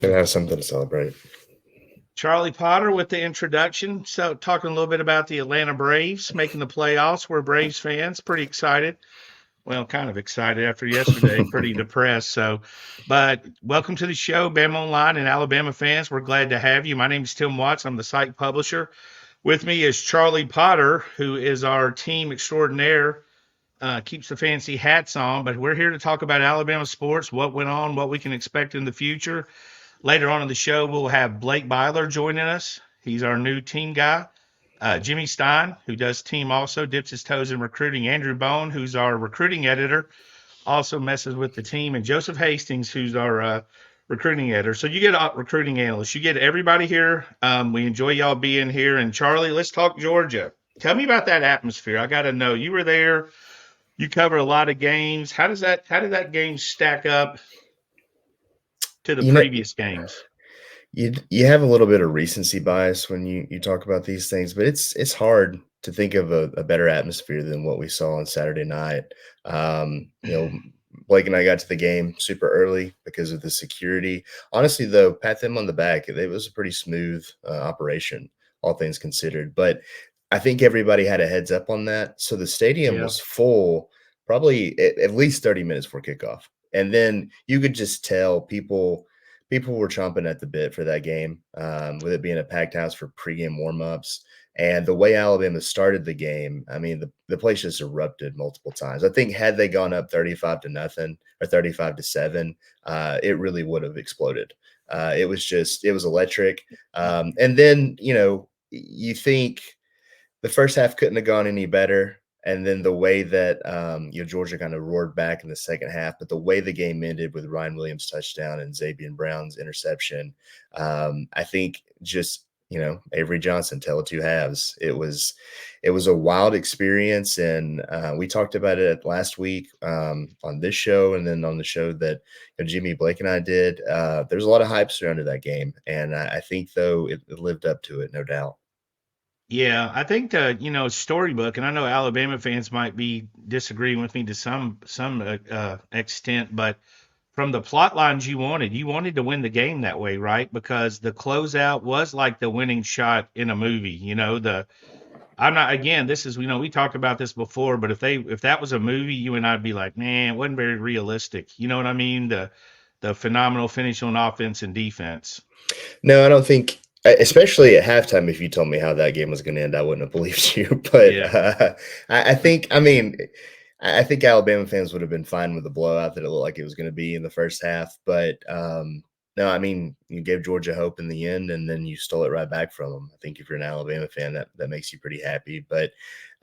And have something to celebrate. Charlie Potter with the introduction. So, talking a little bit about the Atlanta Braves making the playoffs. We're Braves fans, pretty excited. Well, kind of excited after yesterday, pretty depressed. But welcome to the show, Bama Online and Alabama fans. We're glad to have you. My name is Tim Watts. I'm the site publisher. With me is Charlie Potter, who is our team extraordinaire. Keeps the fancy hats on, but we're here to talk about Alabama sports, what went on, what we can expect in the future. Later on in the show, we'll have Blake Byler joining us. He's our new team guy. Jimmy Stein, who does team also, dips his toes in recruiting. Andrew Bone, who's our recruiting editor, also messes with the team. And Joseph Hastings, who's our recruiting editor. So you get recruiting analysts. You get everybody here. We enjoy y'all being here. And Charlie, let's talk Georgia. Tell me about that atmosphere. I got to know. You were there. You cover a lot of games. How did that game stack up to the You know, previous games? you have a little bit of recency bias when you talk about these things, but it's hard to think of a better atmosphere than what we saw on Saturday night. You know, Blake and I got to the game super early because of the security. Honestly, though, pat them on the back. It was a pretty smooth operation, all things considered. But I think everybody had a heads up on that, so the stadium Yeah. was full probably at least 30 minutes before kickoff, and then you could just tell people were chomping at the bit for that game, with it being a packed house for pregame warmups. And the way Alabama started the game, I mean, the place just erupted multiple times. I think had they gone up 35 to nothing or 35 to 7, it really would have exploded. It was electric. And then, you think the first half couldn't have gone any better. And then the way that Georgia kind of roared back in the second half, but the way the game ended with Ryan Williams' touchdown and Xavier Brown's interception, I think just Avery Johnson tell it two halves. It was a wild experience, and we talked about it last week on this show, and then on the show that Jimmy Blake and I did. There's a lot of hype surrounded that game, and I think though it lived up to it, no doubt. Yeah, I think storybook, and I know Alabama fans might be disagreeing with me to some extent, but from the plot lines you wanted to win the game that way, right? Because the closeout was like the winning shot in a movie. The I'm not again, this is we talked about this before, but if that was a movie, you and I'd be like, man, it wasn't very realistic. You know what I mean? The phenomenal finish on offense and defense. No, I don't think, especially at halftime, if you told me how that game was going to end, I wouldn't have believed you. But Yeah. I think, I mean, I think Alabama fans would have been fine with the blowout that it looked like it was going to be in the first half. But no, I mean, you gave Georgia hope in the end, and then you stole it right back from them. I think if you're an Alabama fan, that makes you pretty happy. But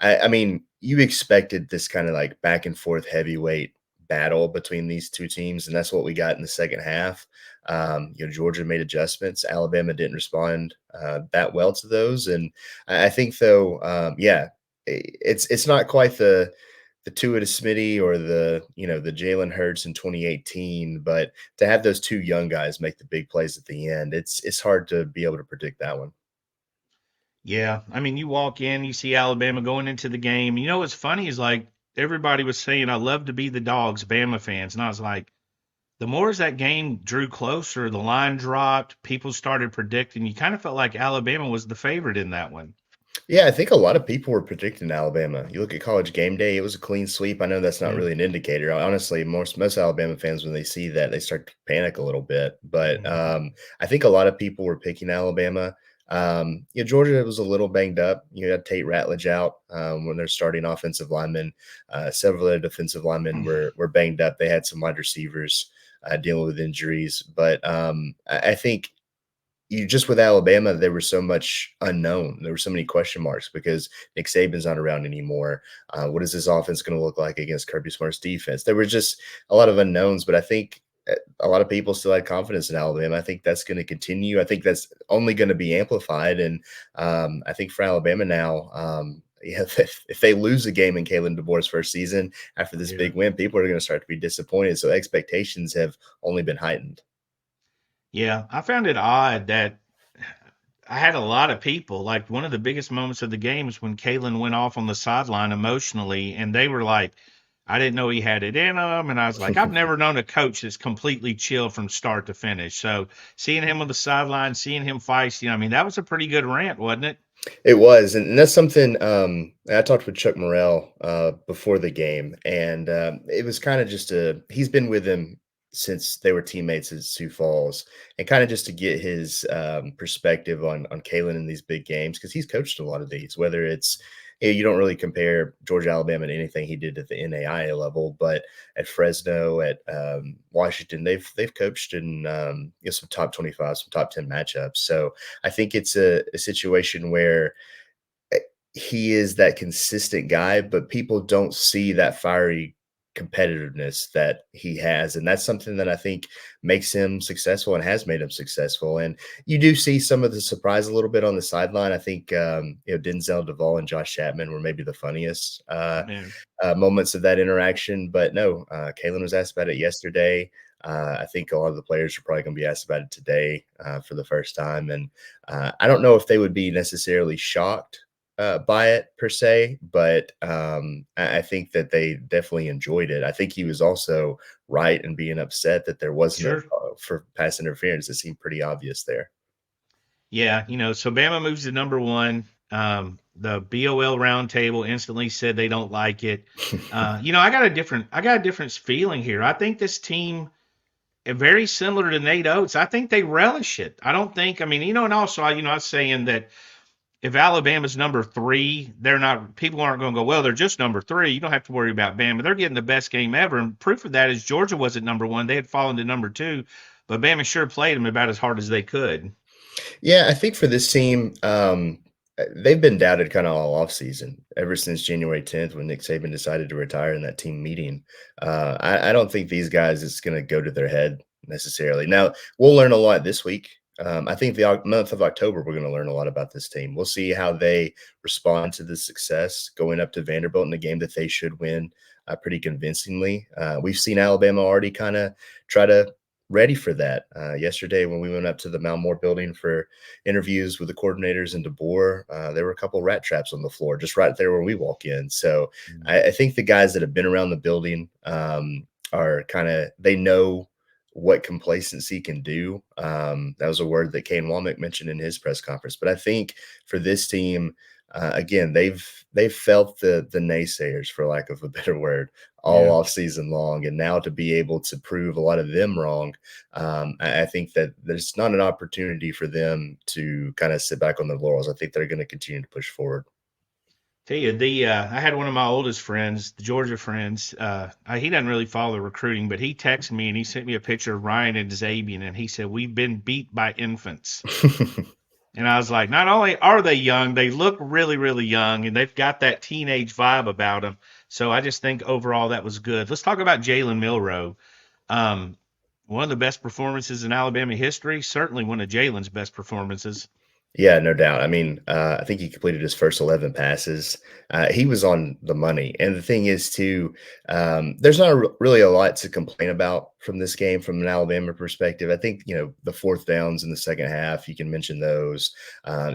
I mean, you expected this kind of like back and forth heavyweight battle between these two teams, and that's what we got in the second half. Georgia made adjustments. Alabama didn't respond that well to those, and I think though, yeah, it's not quite the Tua to Smitty or the Jalen Hurts in 2018, but to have those two young guys make the big plays at the end, it's hard to be able to predict that one. Yeah, I mean, you walk in, you see Alabama going into the game. You know what's funny is like everybody was saying, "I love to be the Dogs," Bama fans, and I was like, the more as that game drew closer, the line dropped, people started predicting. You kind of felt like Alabama was the favorite in that one. Yeah, I think a lot of people were predicting Alabama. You look at College Game Day; it was a clean sweep. I know that's not Yeah. really an indicator. Honestly, most Alabama fans, when they see that, they start to panic a little bit. But Mhm. I think a lot of people were picking Alabama. Georgia was a little banged up. You had Tate Ratledge out when they're starting offensive linemen. Several of the defensive linemen were banged up. They had some wide receivers dealing with injuries, but I think you just with Alabama, there was so much unknown. There were so many question marks because Nick Saban's not around anymore. What is this offense going to look like against Kirby Smart's defense? There were just a lot of unknowns, but I think a lot of people still had confidence in Alabama. I think that's going to continue. I think that's only going to be amplified. And I think for Alabama now, yeah, if they lose a game in Kalen DeBoer's first season after this Yeah. big win, people are going to start to be disappointed. So expectations have only been heightened. Yeah, I found it odd that I had a lot of people like one of the biggest moments of the game is when Kalen went off on the sideline emotionally, and they were like, I didn't know he had it in him. And I was like, I've never known a coach that's completely chill from start to finish. So seeing him on the sideline, seeing him feisty, I mean, that was a pretty good rant, wasn't it? It was, and that's something, I talked with Chuck Morrell, before the game, and, it was kinda just he's been with him since they were teammates at Sioux Falls, and kinda just to get his, perspective on Kalen in these big games because he's coached a lot of these, whether it's you don't really compare Georgia, Alabama to anything he did at the NAIA level, but at Fresno, at, Washington, they've coached in, some top 25, some top 10 matchups, so I think it's a situation where he is that consistent guy, but people don't see that fiery competitiveness that he has. And that's something that I think makes him successful and has made him successful. And you do see some of the surprise a little bit on the sideline. I think, Denzel Duvall and Josh Chapman were maybe the funniest Yeah. moments of that interaction. But no, Kalen was asked about it yesterday. I think a lot of the players are probably going to be asked about it today for the first time. And I don't know if they would be necessarily shocked by it per se, but I think that they definitely enjoyed it. I think he was also right in being upset that there was no Sure. call for pass interference. It seemed pretty obvious there. Yeah, so Bama moves to number one. The BOL roundtable instantly said they don't like it. I got a different feeling here. I think this team, very similar to Nate Oates, I think they relish it. I don't think, I mean, and also, I was saying that if Alabama's number three, people aren't going to go, well, they're just number three. You don't have to worry about Bama. They're getting the best game ever. And proof of that is Georgia wasn't number one. They had fallen to number two, but Bama sure played them about as hard as they could. Yeah, I think for this team, they've been doubted kind of all off season ever since January 10th when Nick Saban decided to retire in that team meeting. I don't think these guys it's going to go to their head necessarily. Now we'll learn a lot this week. I think the month of October we're going to learn a lot about this team. We'll see how they respond to the success going up to Vanderbilt in a game that they should win pretty convincingly. We've seen Alabama already kind of try to ready for that. Yesterday, when we went up to the Mount Moore building for interviews with the coordinators and DeBoer, there were a couple rat traps on the floor just right there where we walk in. So I think the guys that have been around the building are they know what complacency can do. That was a word that Kane Womack mentioned in his press conference. But I think for this team, again, they've felt the naysayers, for lack of a better word, all off season long, and now to be able to prove a lot of them wrong, I think that there's not an opportunity for them to kind of sit back on their laurels. I think they're going to continue to push forward. Tell you, I had one of my oldest friends, the Georgia friends. He doesn't really follow recruiting, but he texted me and he sent me a picture of Ryan and Zabian, and he said we've been beat by infants. And I was like, not only are they young, they look really, really young, and they've got that teenage vibe about them. So I just think overall that was good. Let's talk about Jalen Milroe. One of the best performances in Alabama history, certainly one of Jalen's best performances. Yeah, no doubt. I mean, I think he completed his first 11 passes. He was on the money. And the thing is, too, there's not really a lot to complain about from this game from an Alabama perspective. I think, the fourth downs in the second half, you can mention those,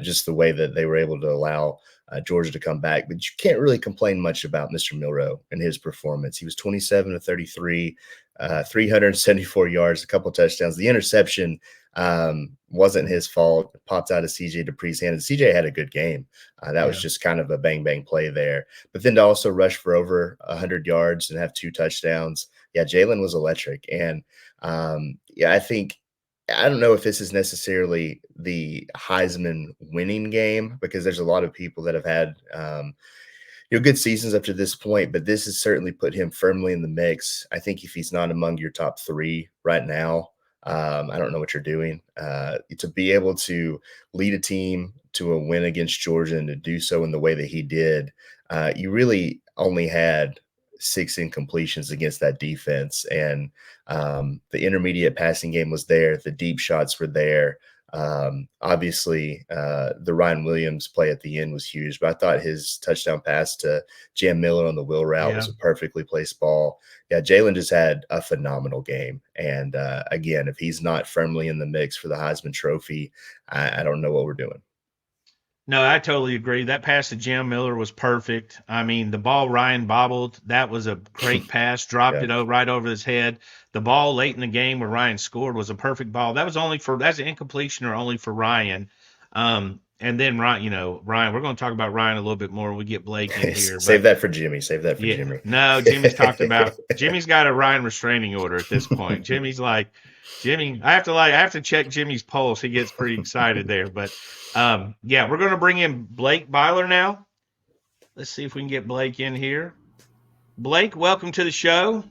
just the way that they were able to allow Georgia to come back. But you can't really complain much about Mr. Milroe and his performance. He was 27 to 33, 374 yards, a couple touchdowns. The interception wasn't his fault. It popped out of CJ Dupree's hand. And CJ had a good game. That was just kind of a bang bang play there. But then to also rush for over 100 yards and have two touchdowns. Yeah, Jalen was electric. And I think I don't know if this is necessarily the Heisman winning game because there's a lot of people that have had good seasons up to this point, but this has certainly put him firmly in the mix. I think if he's not among your top three right now, I don't know what you're doing. To be able to lead a team to a win against Georgia and to do so in the way that he did, you really only had 6 incompletions against that defense. And the intermediate passing game was there. The deep shots were there. Obviously, the Ryan Williams play at the end was huge, but I thought his touchdown pass to Jam Miller on the wheel route was a perfectly placed ball. Yeah, Jalen just had a phenomenal game. And again, if he's not firmly in the mix for the Heisman Trophy, I don't know what we're doing. No, I totally agree. That pass to Jim Miller was perfect. I mean, the ball Ryan bobbled, that was a great pass, dropped Yeah. it right over his head. The ball late in the game where Ryan scored was a perfect ball. That was only for that's an incompletion or only for Ryan. And then Ryan, Ryan, we're going to talk about Ryan a little bit more when we get Blake in here. Save But that for Jimmy. Save that for yeah, Jimmy. no, Jimmy's got a Ryan restraining order at this point. Jimmy's like, Jimmy, I have to check Jimmy's pulse. He gets pretty excited there. But yeah, we're gonna bring in Blake Byler now. Let's see if we can get Blake in here. Blake, welcome to the show.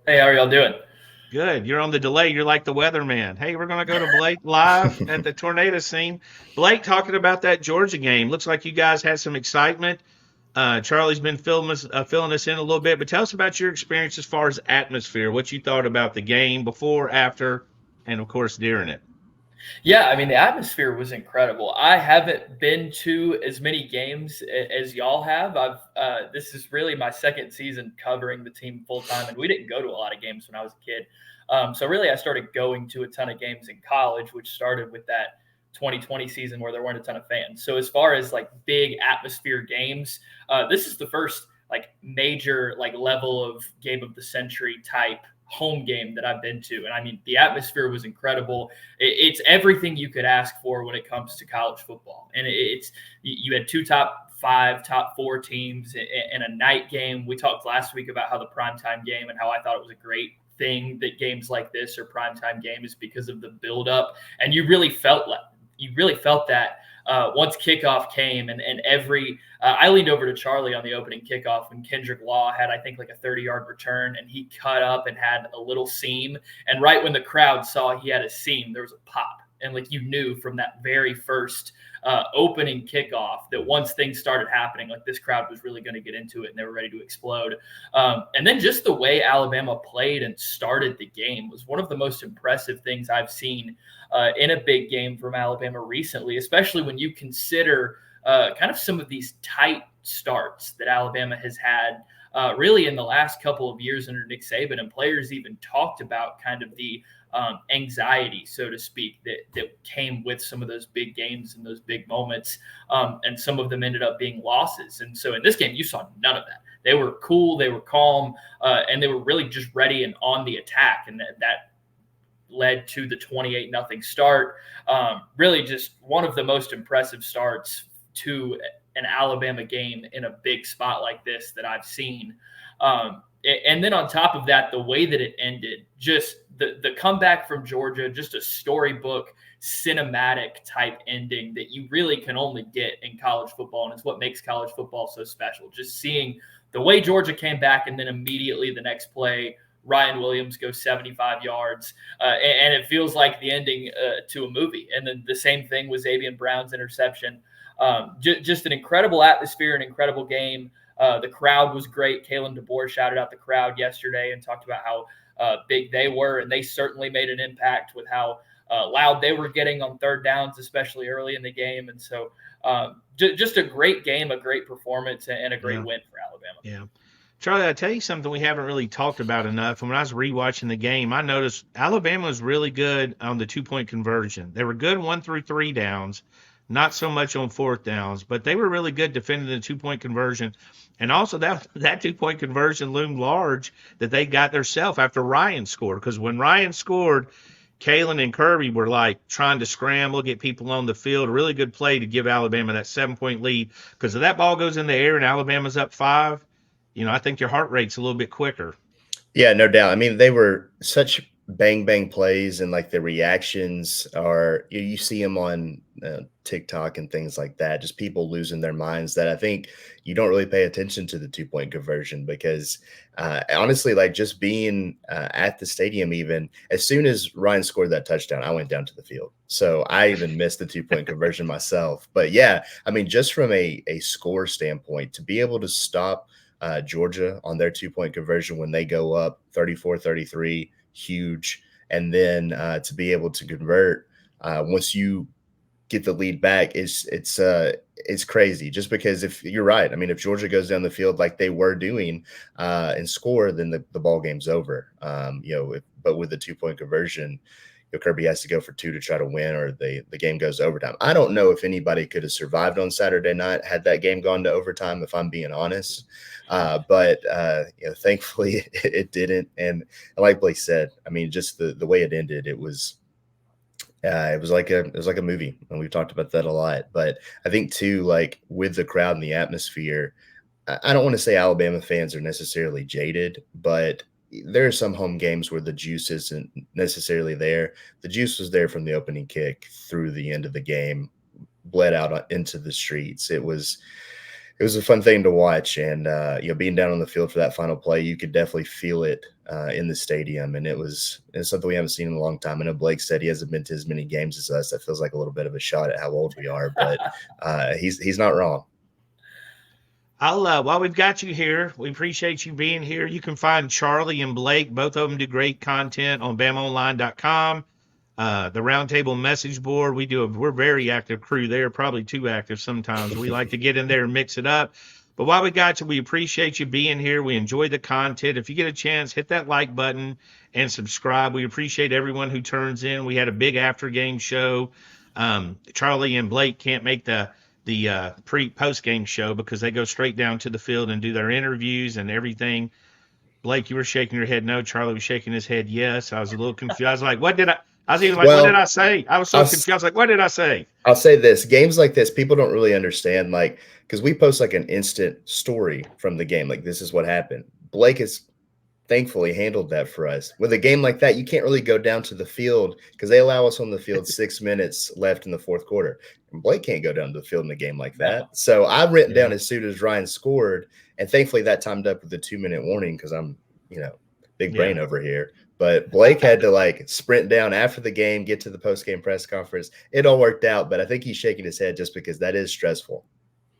Hey, how are y'all doing? Good. You're on the delay. You're like the weatherman. Hey, we're going to go to Blake live at the tornado scene. Blake, talking about that Georgia game. Looks like you guys had some excitement. Charlie's been filling us in a little bit, but tell us about your experience as far as atmosphere, what you thought about the game before, after, and of course during it. Yeah, I mean, the atmosphere was incredible. I haven't been to as many games as y'all have. This is really my second season covering the team full time, and we didn't go to a lot of games when I was a kid. So really, I started going to a ton of games in college, which started with that 2020 season where there weren't a ton of fans. So as far as like big atmosphere games, this is the first like major like level of game of the century type home game that I've been to. And I mean, the atmosphere was incredible. It's everything you could ask for when it comes to college football. And you had two top five, top four teams in a night game. We talked last week about how the primetime game and how I thought it was a great thing that games like this are primetime games because of the buildup. And you really felt that once kickoff came and I leaned over to Charlie on the opening kickoff when Kendrick Law had, I think, like a 30-yard return, and he cut up and had a little seam. And right when the crowd saw he had a seam, there was a pop. And like you knew from that very first opening kickoff that once things started happening, like this crowd was really going to get into it and they were ready to explode. And then just the way Alabama played and started the game was one of the most impressive things I've seen in a big game from Alabama recently, especially when you consider kind of some of these tight starts that Alabama has had really in the last couple of years under Nick Saban. And players even talked about kind of the anxiety, so to speak, that came with some of those big games and those big moments. And some of them ended up being losses. And so in this game, you saw none of that. They were cool, they were calm, and they were really just ready and on the attack. And that led to the 28-0 start. Really just one of the most impressive starts to an Alabama game in a big spot like this that I've seen. And then on top of that, the way that it ended, just the comeback from Georgia, just a storybook, cinematic type ending that you really can only get in college football. And it's what makes college football so special. Just seeing the way Georgia came back and then immediately the next play, Ryan Williams goes 75 yards, and it feels like the ending to a movie. And then the same thing with Xavier Brown's interception. Just an incredible atmosphere, an incredible game. The crowd was great. Kalen DeBoer shouted out the crowd yesterday and talked about how big they were, and they certainly made an impact with how loud they were getting on third downs, especially early in the game. And so just a great game, a great performance, and a great win for Alabama. Yeah. Charlie, I'll tell you something we haven't really talked about enough. And when I was rewatching the game, I noticed Alabama was really good on the 2-point conversion. They were good 1 through 3 downs, not so much on 4th downs, but they were really good defending the 2-point conversion. And also that 2-point conversion loomed large that they got themselves after Ryan scored. Because when Ryan scored, Kalen and Kirby were like trying to scramble, get people on the field. A really good play to give Alabama that 7-point lead. Because if that ball goes in the air and Alabama's up 5, I think your heart rate's a little bit quicker. Yeah, no doubt. I mean, they were such bang plays, and like the reactions are, you see them on TikTok and things like that, just people losing their minds, that I think you don't really pay attention to the 2-point conversion because honestly, like just being at the stadium, even as soon as Ryan scored that touchdown, I went down to the field. So I even missed the 2-point conversion myself. But yeah, I mean, just from a score standpoint, to be able to stop Georgia on their 2-point conversion when they go up 34-33, huge. And then to be able to convert once you get the lead back, it's crazy. Just because if you're right, I mean, if Georgia goes down the field like they were doing and score, then the ball game's over. But with the 2-point conversion, Kirby has to go for 2 to try to win, or the game goes to overtime. I don't know if anybody could have survived on Saturday night had that game gone to overtime, if I'm being honest. But thankfully it didn't. And like Blake said, I mean, just the way it ended, it was like a movie, and we've talked about that a lot. But I think too, like with the crowd and the atmosphere, I don't want to say Alabama fans are necessarily jaded, but there are some home games where the juice isn't necessarily there. The juice was there from the opening kick through the end of the game, bled out into the streets. It was a fun thing to watch, and being down on the field for that final play, you could definitely feel it in the stadium, and it's something we haven't seen in a long time. I know Blake said he hasn't been to as many games as us. That feels like a little bit of a shot at how old we are, but he's not wrong. While we've got you here, we appreciate you being here. You can find Charlie and Blake. Both of them do great content on BamaOnLine.com. The Roundtable message board. We're very active crew there, probably too active sometimes. We like to get in there and mix it up. But while we got you, we appreciate you being here. We enjoy the content. If you get a chance, hit that like button and subscribe. We appreciate everyone who turns in. We had a big after game show. Charlie and Blake can't make the post game show because they go straight down to the field and do their interviews and everything. Blake, you were shaking your head no. Charlie was shaking his head yes. I was a little confused. I was like, what did I say? I was so confused. I was like, what did I say? I'll say this. Games like this, people don't really understand, like, because we post like an instant story from the game. Like, this is what happened. Blake has thankfully handled that for us. With a game like that, you can't really go down to the field because they allow us on the field 6 minutes left in the fourth quarter. And Blake can't go down to the field in a game like that. No. So I written down as soon as Ryan scored, and thankfully that timed up with the 2-minute warning because I'm, big brain over here. But Blake had to like sprint down after the game, get to the post-game press conference. It all worked out, but I think he's shaking his head just because that is stressful.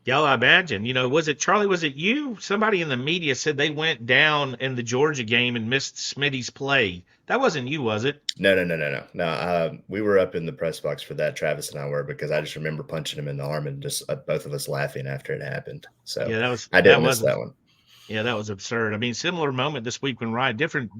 Yeah, I imagine. Was it Charlie? Was it you? Somebody in the media said they went down in the Georgia game and missed Smitty's play. That wasn't you, was it? No. We were up in the press box for that. Travis and I were, because I just remember punching him in the arm and just both of us laughing after it happened. So yeah, I didn't miss that one. Yeah, that was absurd. I mean, similar moment this week when Ryan, different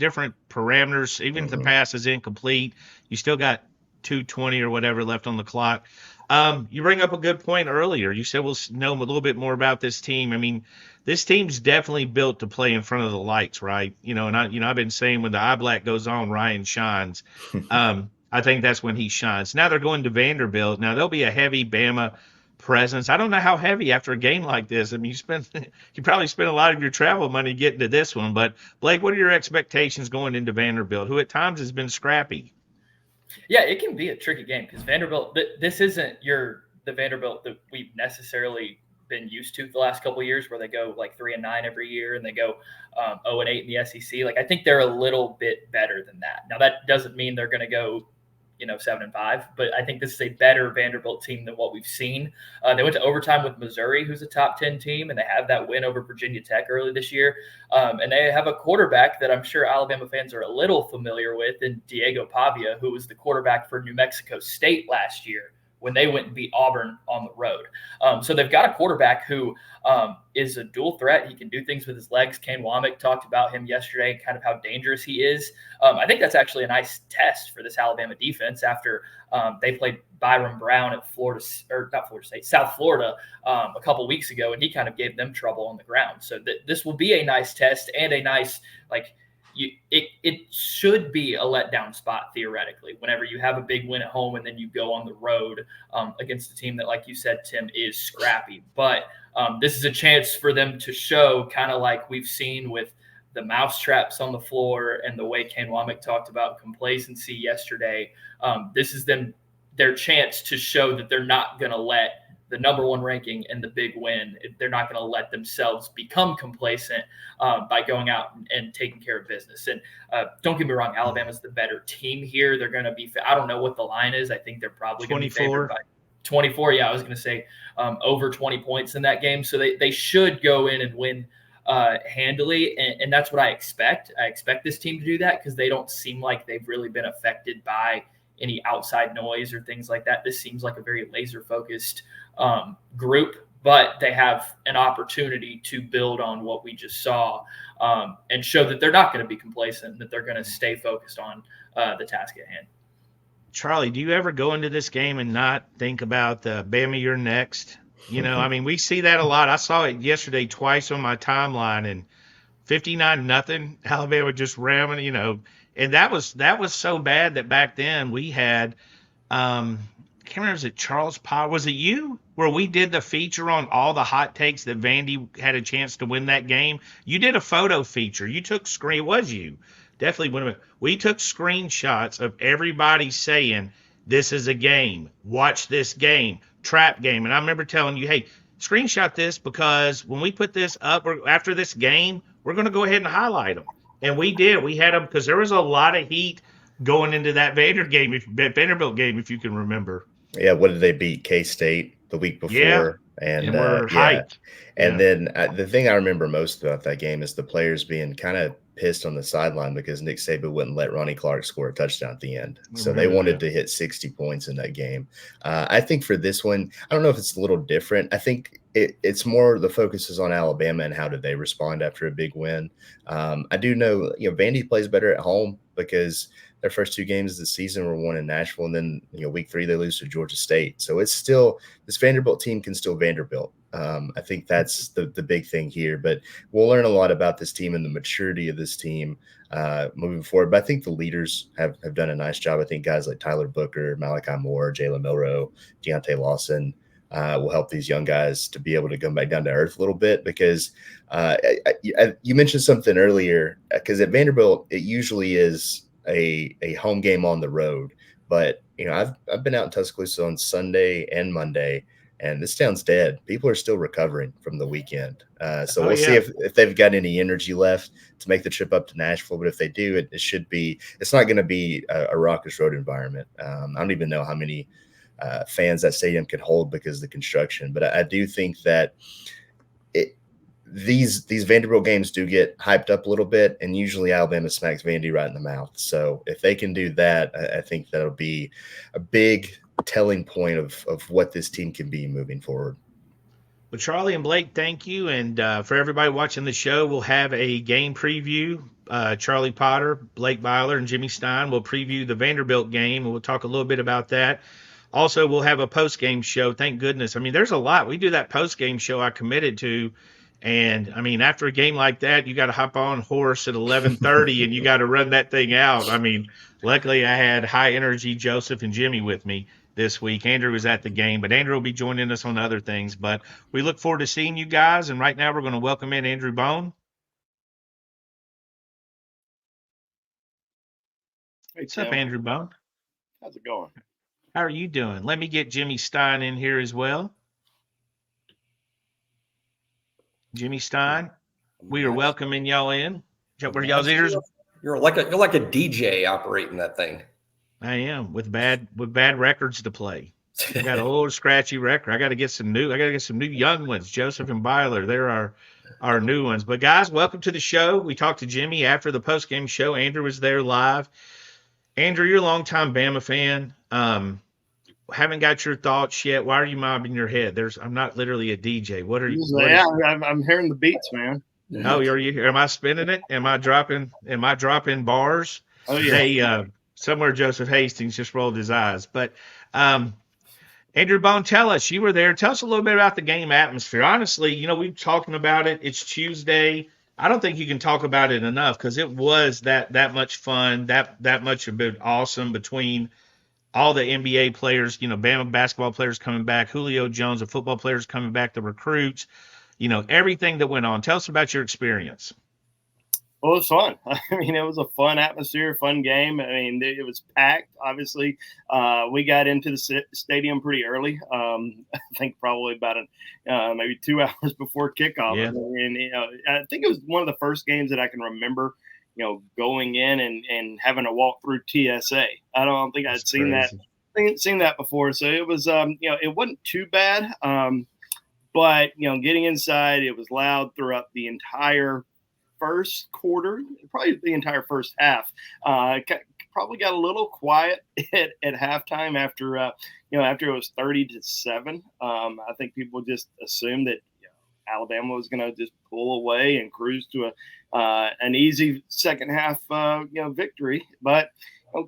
parameters. Even if the pass is incomplete, you still got 2:20 or whatever left on the clock. You bring up a good point earlier. You said we'll know a little bit more about this team. I mean, this team's definitely built to play in front of the lights, right? I've been saying when the eye black goes on, Ryan shines. I think that's when he shines. Now they're going to Vanderbilt. Now there'll be a heavy Bama presence. I don't know how heavy after a game like this. I mean, you probably spent a lot of your travel money getting to this one. But Blake, what are your expectations going into Vanderbilt, who at times has been scrappy? Yeah, it can be a tricky game because Vanderbilt, this isn't the Vanderbilt that we've necessarily been used to the last couple of years, where they go like 3-9 every year and they go 0-8 in the SEC. Like, I think they're a little bit better than that. Now, that doesn't mean they're going to go 7-5, but I think this is a better Vanderbilt team than what we've seen. They went to overtime with Missouri, who's a top 10 team, and they have that win over Virginia Tech early this year. And they have a quarterback that I'm sure Alabama fans are a little familiar with, in Diego Pavia, who was the quarterback for New Mexico State last year when they went and beat Auburn on the road. So they've got a quarterback who is a dual threat. He can do things with his legs. Kane Womack talked about him yesterday, kind of how dangerous he is. I think that's actually a nice test for this Alabama defense after they played Byron Brown at South Florida a couple weeks ago, and he kind of gave them trouble on the ground. So this will be a nice test and a nice, it should be a letdown spot theoretically whenever you have a big win at home and then you go on the road against a team that, like you said, Tim, is scrappy. But this is a chance for them to show, kind of like we've seen with the mousetraps on the floor and the way Kane Womack talked about complacency yesterday. This is their chance to show that they're not going to let the number one ranking and the big win, they're not going to let themselves become complacent by going out and taking care of business. And don't get me wrong, Alabama's the better team here. They're going to be, I don't know what the line is. I think they're probably going to be favored by 24. Yeah, I was going to say over 20 points in that game. So they should go in and win handily. And that's what I expect. I expect this team to do that because they don't seem like they've really been affected by any outside noise or things like that. This seems like a very laser focused group, but they have an opportunity to build on what we just saw and show that they're not going to be complacent, that they're going to stay focused on the task at hand. Charlie, do you ever go into this game and not think about the Bama, you're next? I mean, we see that a lot. I saw it yesterday twice on my timeline, and 59-0, Alabama just ramming, and that was so bad that back then we had I can't remember, was it Charles Power? Was it you where we did the feature on all the hot takes that Vandy had a chance to win that game? You did a photo feature. You took screen. It was you. Definitely one of it. We took screenshots of everybody saying, this is a game. Watch this game. Trap game. And I remember telling you, hey, screenshot this because when we put this up after this game, we're going to go ahead and highlight them. And we did. We had them because there was a lot of heat going into that Vanderbilt game, if you can remember. Yeah, what did they beat? K-State the week before. Yeah. And we're hyped. And then the thing I remember most about that game is the players being kind of pissed on the sideline because Nick Saban wouldn't let Ronnie Clark score a touchdown at the end. So they wanted to hit 60 points in that game. I think for this one, I don't know if it's a little different. I think it's more the focus is on Alabama and how did they respond after a big win. I do know, Vandy plays better at home because their first two games of the season were won in Nashville, and then week 3 they lose to Georgia State. So it's still this Vanderbilt team can still Vanderbilt. I think that's the big thing here. But we'll learn a lot about this team and the maturity of this team moving forward. But I think the leaders have done a nice job. I think guys like Tyler Booker, Malachi Moore, Jalen Milroe, Deontay Lawson will help these young guys to be able to come back down to earth a little bit because you mentioned something earlier because at Vanderbilt it usually is a home game on the road. But, I've been out in Tuscaloosa on Sunday and Monday, and this town's dead. People are still recovering from the weekend. So we'll see if they've got any energy left to make the trip up to Nashville. But if they do, it's not going to be a raucous road environment. I don't even know how many fans that stadium can hold because of the construction. But I do think that these Vanderbilt games do get hyped up a little bit, and usually Alabama smacks Vandy right in the mouth. So if they can do that, I think that'll be a big telling point of what this team can be moving forward. Well, Charlie and Blake, thank you. And for everybody watching the show, we'll have a game preview. Charlie Potter, Blake Byler, and Jimmy Stein will preview the Vanderbilt game, and we'll talk a little bit about that. Also, we'll have a post-game show. Thank goodness. I mean, there's a lot. We do that post-game show I committed to. And, I mean, after a game like that, you got to hop on horse at 11:30 and you got to run that thing out. I mean, luckily I had high-energy Joseph and Jimmy with me this week. Andrew was at the game, but Andrew will be joining us on other things. But we look forward to seeing you guys. And right now we're going to welcome in Andrew Bone. Hey, What's up, Andrew Bone? How's it going? How are you doing? Let me get Jimmy Stein in here as well. Jimmy Stein, we are welcoming y'all in. Where y'all's ears? You're like a DJ operating that thing. I am with bad records to play. I got a little scratchy record. I got to get some new young ones. Joseph and Byler, they're our new ones. But guys, welcome to the show. We talked to Jimmy after the post-game show. Andrew was there live. Andrew, you're a longtime Bama fan. Haven't got your thoughts yet. Why are you mobbing your head? I'm not literally a DJ. What are you? I'm hearing the beats, man. Oh, are you? Am I spinning it? Am I dropping bars? Oh yeah. Somewhere Joseph Hastings just rolled his eyes. But Andrew Bone, tell us, you were there. Tell us a little bit about the game atmosphere. Honestly, we've talking about it. It's Tuesday. I don't think you can talk about it enough because it was that much fun, that much a bit awesome between all the NBA players, Bama basketball players coming back, Julio Jones, the football players coming back, the recruits, everything that went on. Tell us about your experience. Well, it was fun. I mean, it was a fun atmosphere, fun game. I mean, it was packed, obviously. We got into the stadium pretty early. I think probably about maybe 2 hours before kickoff. Yeah. And I think it was one of the first games that I can remember, going in and having to walk through TSA. I don't think I'd seen that before. So it was, it wasn't too bad. But, getting inside, it was loud throughout the entire first quarter, probably the entire first half. Probably got a little quiet at halftime after it was 30-7. I think people just assumed that Alabama was going to just pull away and cruise to an easy second half, victory. But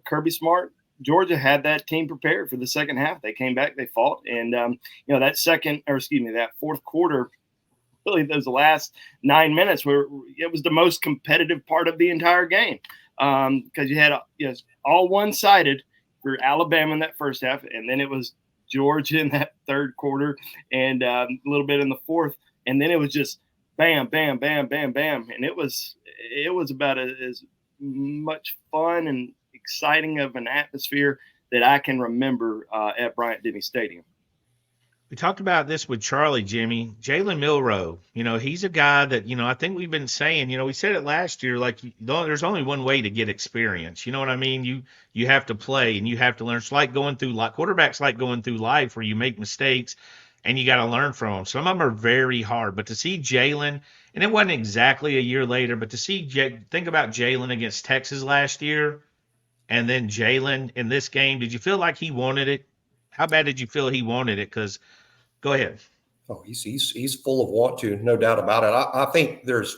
Kirby Smart Georgia had that team prepared for the second half. They came back, they fought, and that fourth quarter, really those last 9 minutes where it was the most competitive part of the entire game, because you had all one-sided for Alabama in that first half, and then it was Georgia in that third quarter and a little bit in the fourth, and then it was just bam, bam, bam, bam, bam, and it was about as much fun and exciting of an atmosphere that I can remember at Bryant-Denny Stadium. We talked about this with Charlie, Jimmy. Jalen Milroe, he's a guy that, I think we've been saying, we said it last year, like, there's only one way to get experience. You know what I mean? You have to play and you have to learn. It's like quarterbacks like going through life where you make mistakes and you got to learn from them. Some of them are very hard. But to see Jalen, and it wasn't exactly a year later, but to see think about Jalen against Texas last year and then Jalen in this game, did you feel like he wanted it? How bad did you feel he wanted it? Because go ahead. Oh, he's full of want to, no doubt about it. I think there's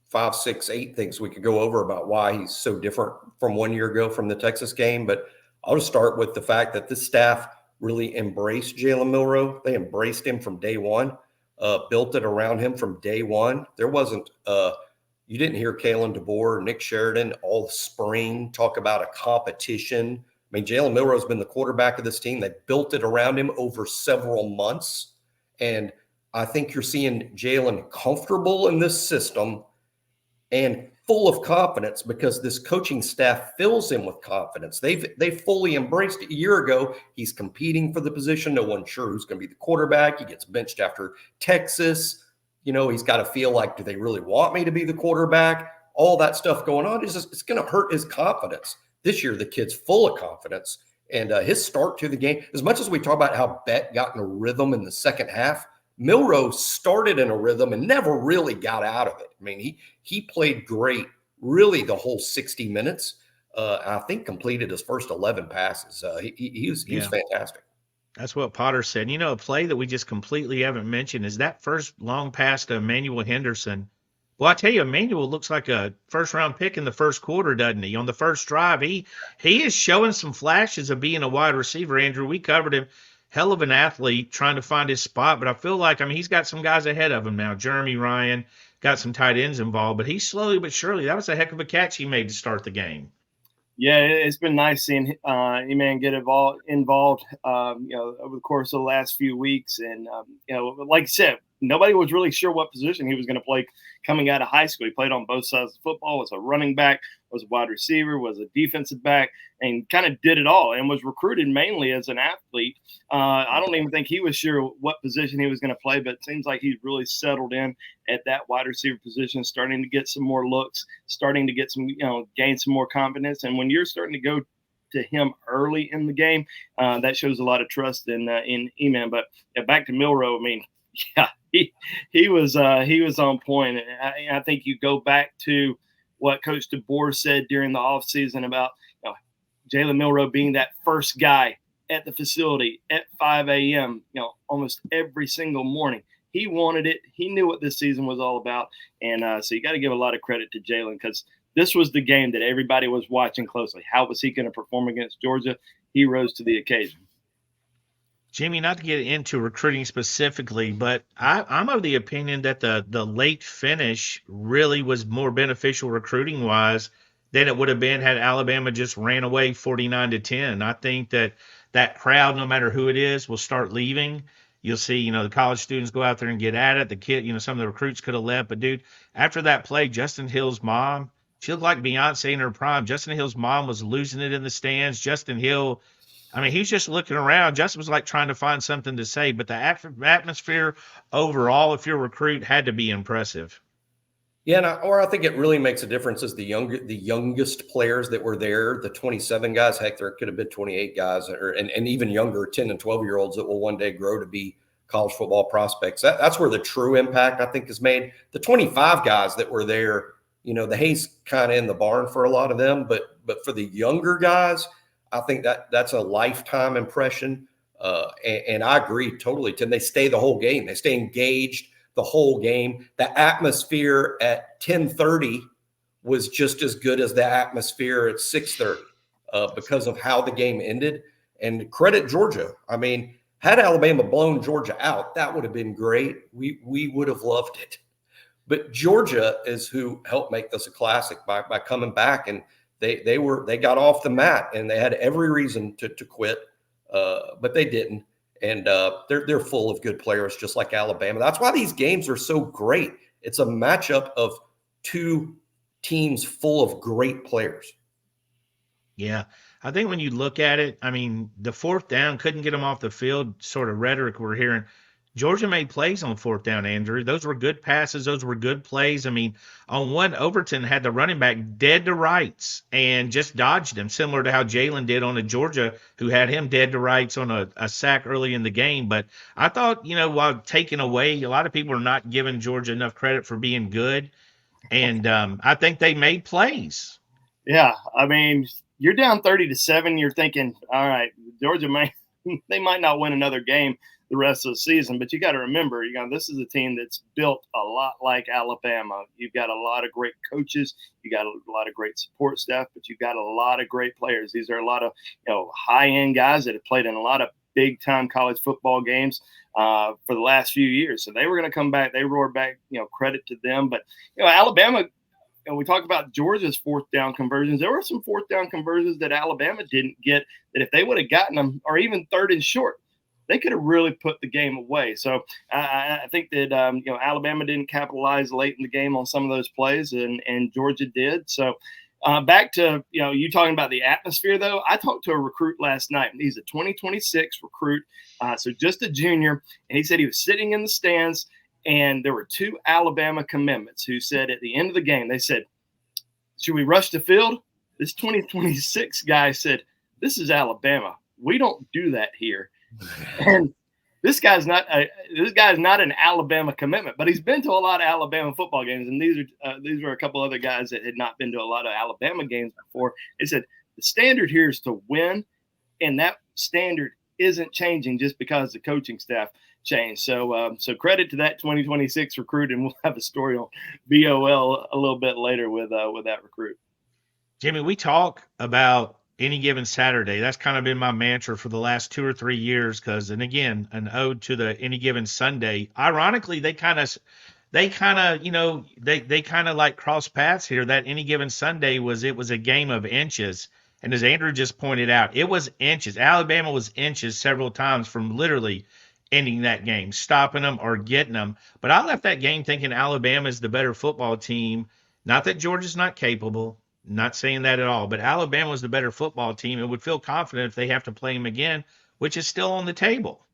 5, 6, 8 things we could go over about why he's so different from 1 year ago from the Texas game. But I'll just start with the fact that this staff really embraced Jalen Milroe. They embraced him from day one, built it around him from day one. There wasn't you didn't hear Kalen DeBoer, Nick Sheridan all spring talk about a competition. I mean, Jalen Milroe has been the quarterback of this team. They built it around him over several months. And I think you're seeing Jalen comfortable in this system and full of confidence because this coaching staff fills him with confidence. They fully embraced it. A year ago, he's competing for the position. No one's sure who's going to be the quarterback. He gets benched after Texas. He's got to feel like, do they really want me to be the quarterback? All that stuff going on it's going to hurt his confidence. This year, the kid's full of confidence. And his start to the game, as much as we talk about how Beck got in a rhythm in the second half, Milroe started in a rhythm and never really got out of it. I mean, he played great really the whole 60 minutes. I think completed his first 11 passes. He was fantastic. That's what Potter said. A play that we just completely haven't mentioned is that first long pass to Emmanuel Henderson. Well, I tell you, Emmanuel looks like a first-round pick in the first quarter, doesn't he? On the first drive, he is showing some flashes of being a wide receiver, Andrew. We covered him. Hell of an athlete trying to find his spot, but I feel like, he's got some guys ahead of him now. Jeremy Ryan got some tight ends involved, but he's slowly but surely, that was a heck of a catch he made to start the game. Yeah, it's been nice seeing E-Man get involved over the course of the last few weeks. And, like I said, nobody was really sure what position he was going to play coming out of high school. He played on both sides of the football, was a running back, was a wide receiver, was a defensive back, and kind of did it all and was recruited mainly as an athlete. I don't even think he was sure what position he was going to play, but it seems like he's really settled in at that wide receiver position, starting to get some more looks, starting to get some, gain some more confidence. And when you're starting to go to him early in the game, that shows a lot of trust in E-Man. But back to Milroe, yeah, he was on point. I think you go back to what Coach DeBoer said during the offseason about Jalen Milroe being that first guy at the facility at 5 a.m., almost every single morning. He wanted it. He knew what this season was all about. And so you got to give a lot of credit to Jalen because this was the game that everybody was watching closely. How was he going to perform against Georgia? He rose to the occasion. Jimmy, not to get into recruiting specifically, but I'm of the opinion that the late finish really was more beneficial recruiting-wise than it would have been had Alabama just ran away 49-10. I think that crowd, no matter who it is, will start leaving. You'll see, the college students go out there and get at it. The kid, some of the recruits could have left. But, dude, after that play, Justin Hill's mom, she looked like Beyonce in her prime. Justin Hill's mom was losing it in the stands. Justin Hill – he was just looking around. Justin was like trying to find something to say, but the atmosphere overall, if you're a recruit, had to be impressive. Yeah, I think it really makes a difference as the youngest players that were there, the 27 guys, heck, there could have been 28 guys, and even younger, 10 and 12-year-olds that will one day grow to be college football prospects. That's where the true impact, I think, is made. The 25 guys that were there, the hay's kind of in the barn for a lot of them, but for the younger guys, I think that's a lifetime impression. And I agree totally, Tim. They stay the whole game. They stay engaged the whole game. The atmosphere at 10:30 was just as good as the atmosphere at 6:30. because of how the game ended. And credit Georgia. I mean, had Alabama blown Georgia out, that would have been great. We would have loved it. But Georgia is who helped make this a classic by coming back, and they got off the mat, and they had every reason to quit, but they didn't. And they're full of good players, just like Alabama. That's why these games are so great. It's a matchup of two teams full of great players. Yeah. I think when you look at it, I mean, the fourth down couldn't get them off the field, sort of rhetoric we're hearing. Georgia made plays on fourth down, Andrew. Those were good passes. Those were good plays. I mean, on one, Overton had the running back dead to rights and just dodged him, similar to how Jalen did on a Georgia, who had him dead to rights on a sack early in the game. But I thought, while taking away, a lot of people are not giving Georgia enough credit for being good. And I think they made plays. Yeah, I mean, you're down 30-7. You're thinking, all right, Georgia they might not win another game the rest of the season, but you got to remember, this is a team that's built a lot like Alabama. You've got a lot of great coaches, you got a lot of great support staff, but you've got a lot of great players. These are a lot of high-end guys that have played in a lot of big-time college football games for the last few years. So they were going to come back. They roared back. Credit to them. But Alabama. And we talk about Georgia's fourth down conversions. There were some fourth down conversions that Alabama didn't get that if they would have gotten them, or even third and short, they could have really put the game away. So I think that, Alabama didn't capitalize late in the game on some of those plays, and Georgia did. So back to, you talking about the atmosphere, though. I talked to a recruit last night, and he's a 2026 recruit, so just a junior, and he said he was sitting in the stands, and there were two Alabama commitments who said at the end of the game, they said, should we rush the field? This 2026 guy said, this is Alabama. We don't do that here. And this guy's not an Alabama commitment, but he's been to a lot of Alabama football games. And these were a couple other guys that had not been to a lot of Alabama games before. They said the standard here is to win, and that standard isn't changing just because the coaching staff changed. So credit to that 2026 recruit, and we'll have a story on BOL a little bit later with that recruit. Jimmy, we talk about any given Saturday. That's kind of been my mantra for the last 2 or 3 years. And again, an ode to the any given Sunday. Ironically, they kind of like cross paths here. That any given Sunday was a game of inches. And as Andrew just pointed out, it was inches. Alabama was inches several times from literally ending that game, stopping them or getting them. But I left that game thinking Alabama is the better football team. Not that Georgia's not capable. Not saying that at all. But Alabama was the better football team and would feel confident if they have to play them again, which is still on the table.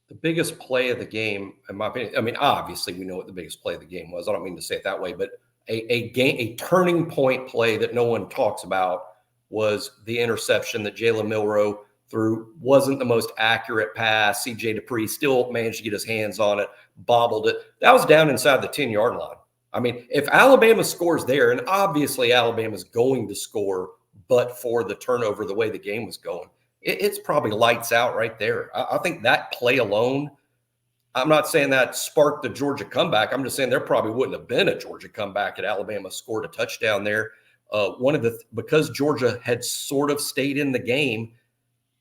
The biggest play of the game, in my opinion, I mean, obviously we know what the biggest play of the game was. I don't mean to say it that way, but a turning point play that no one talks about was the interception that Jalen Milroe threw. Wasn't the most accurate pass. C.J. Dupree still managed to get his hands on it, bobbled it. That was down inside the 10-yard line. I mean, if Alabama scores there, and obviously Alabama's going to score, but for the turnover, the way the game was going, it's probably lights out right there. I think that play alone, I'm not saying that sparked the Georgia comeback. I'm just saying there probably wouldn't have been a Georgia comeback had Alabama scored a touchdown there. Because Georgia had sort of stayed in the game,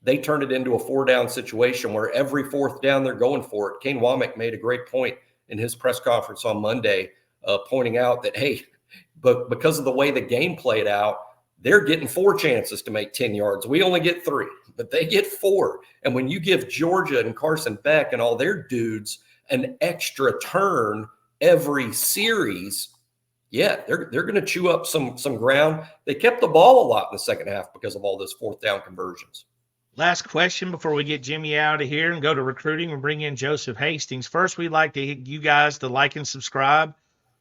they turned it into a 4-down situation where every fourth down they're going for it. Kane Womack made a great point in his press conference on Monday, pointing out that, hey, but because of the way the game played out, they're getting 4 chances to make 10 yards. We only get 3, but they get 4. And when you give Georgia and Carson Beck and all their dudes an extra turn every series, yeah, they're going to chew up some ground. They kept the ball a lot in the second half because of all those fourth down conversions. Last question before we get Jimmy out of here and go to recruiting and bring in Joseph Hastings. First, we'd like you guys to like and subscribe.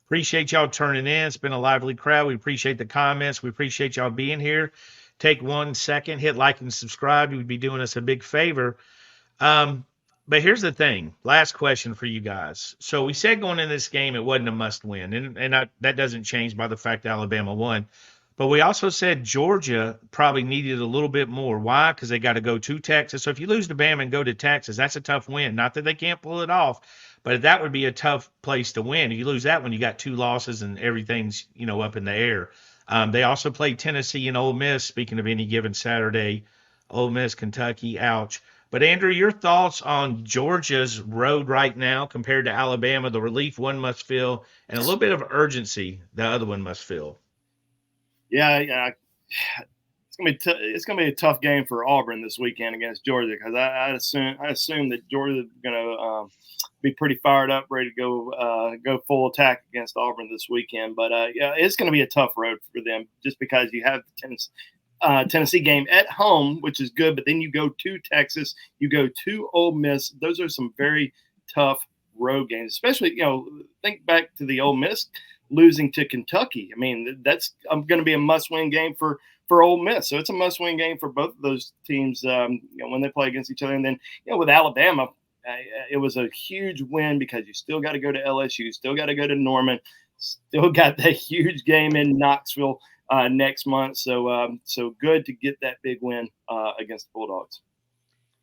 Appreciate y'all turning in. It's been a lively crowd. We appreciate the comments. We appreciate y'all being here. Take 1 second, hit like and subscribe. You would be doing us a big favor. But here's the thing. Last question for you guys. So we said going into this game, it wasn't a must win. And that doesn't change by the fact that Alabama won. But we also said Georgia probably needed a little bit more. Why? Because they got to go to Texas. So if you lose to Bama and go to Texas, that's a tough win. Not that they can't pull it off, but that would be a tough place to win. If you lose that one, you got 2 losses and everything's, up in the air. They also play Tennessee and Ole Miss. Speaking of any given Saturday, Ole Miss, Kentucky, ouch. But Andrew, your thoughts on Georgia's road right now compared to Alabama, the relief one must feel, and a little bit of urgency the other one must feel. Yeah. It's gonna be a tough game for Auburn this weekend against Georgia, because I assume that Georgia is gonna be pretty fired up, ready to go full attack against Auburn this weekend. But yeah, it's gonna be a tough road for them, just because you have the Tennessee game at home, which is good, but then you go to Texas, you go to Ole Miss. Those are some very tough road games, especially, think back to the Ole Miss losing to Kentucky. I mean, that's going to be a must-win game for Ole Miss. So it's a must-win game for both of those teams, when they play against each other. And then, with Alabama, it was a huge win because you still got to go to LSU, still got to go to Norman, still got that huge game in Knoxville next month. So good to get that big win against the Bulldogs.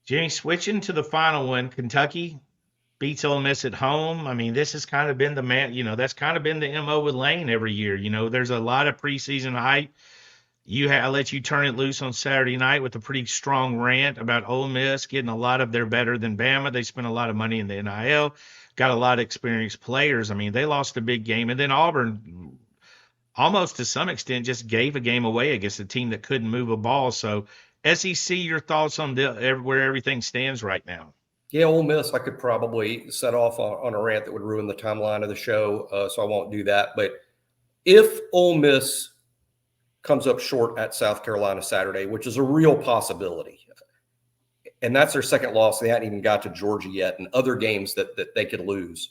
Jimmy, switching to the final one, Kentucky beats Ole Miss at home. I mean, this has kind of been that's kind of been the MO with Lane every year. There's a lot of preseason hype. I let you turn it loose on Saturday night with a pretty strong rant about Ole Miss getting a lot of their better than Bama. They spent a lot of money in the NIL, got a lot of experienced players. I mean, they lost a big game. And then Auburn, almost to some extent, just gave a game away against a team that couldn't move a ball. So, SEC, your thoughts on where everything stands right now? Yeah, Ole Miss, I could probably set off on a rant that would ruin the timeline of the show, so I won't do that. But if Ole Miss comes up short at South Carolina Saturday, which is a real possibility, and that's their second loss, they hadn't even got to Georgia yet, and other games that they could lose.